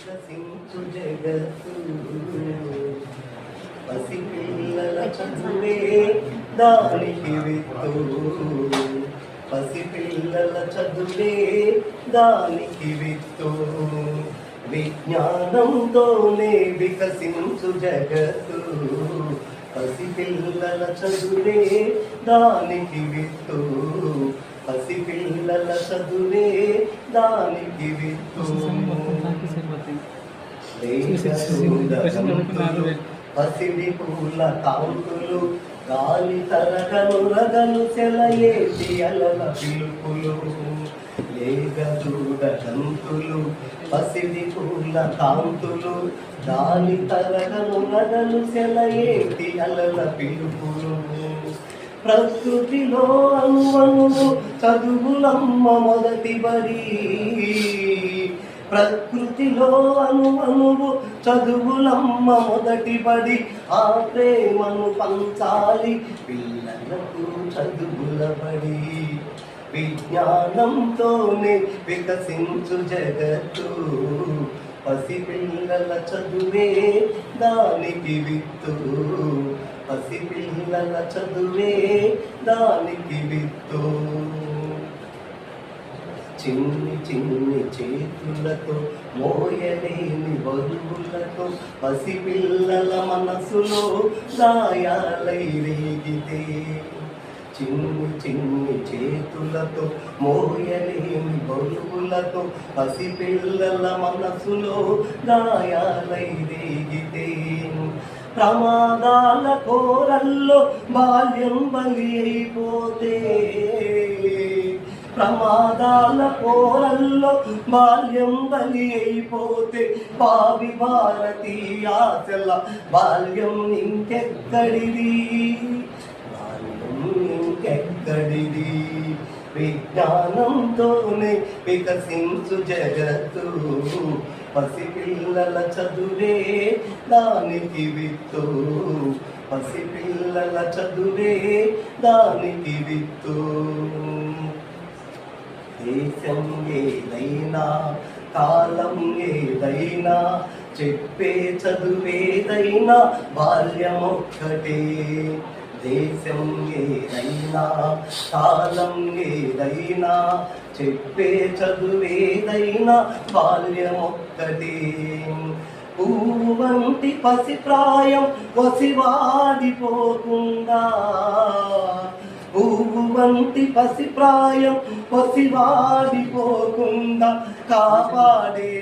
వికసించు జగత్తు పసిపిల్లల చదువే దానికి విత్తు పసిపిల్లల చదువే దానికి విత్తు విజ్ఞానంతోనే వికసించు జగత్తు పసిపిల్లల చదువే దానికి విత్తు పసిపిల్లల చదువే దానికి విత్తు పసిడి పూల కాంతులు గాలి తరగను రగలు సెలయేటి అలల పిలుపులు లేగదూడ జంతులు పసిడి పూల కాంతులు గాలి తరగను రగలు సెలయేటి అలల పిలుపులు ప్రకృతిలో అణువణువు చదువులమ్మ మొదటి బడి ప్రకృతిలో అణువణువు చదువులమ్మ మొదటి బడి ఆ ప్రేమను పంచాలి పిల్లలకు చదువుల బడి విజ్ఞానంతోనే వికసించు జగత్తు పసిపిల్లల చదువే దానికి విత్తు పసిపిల్లల చదువే దానికి విత్తు చిన్ని చిన్ని చేతులతో మోయలేని బరువులతో పసిపిల్లల మనసులో గాయాలై రేగితే చిన్ని చిన్ని చేతులతో మోయలేని బరువులతో పసిపిల్లల మనసులో గాయాలై రేగితే ప్రమాదాల కోరల్లో బాల్యం బలి అయిపోతే ప్రమాదాల కోరల్లో బాల్యం బలి అయిపోతే పావి భారతీయ ఆశల బాల్యం ఇంకెక్కడిది ఇంకెక్కడిది విజ్ఞానంతోనే వికసించు జగత్తు పసిపిల్లల చదువే దానికి విత్తు పసిపిల్లల చదువే దానికి విత్తు దేశం ఏదైనా కాలం ఏదైనా చెప్పే చదువేదైనా బాల్యమొక్కటే దేశం ఏదైనా కాలం ఏదైనా చెప్పే చదువేదైనా బాల్యమొక్కటే పువ్వు వంటి పసిప్రాయం వసివాడిపోకుండా పువ్వు వంటి పసిప్రాయం వసివాడిపోకుండా కాపాడే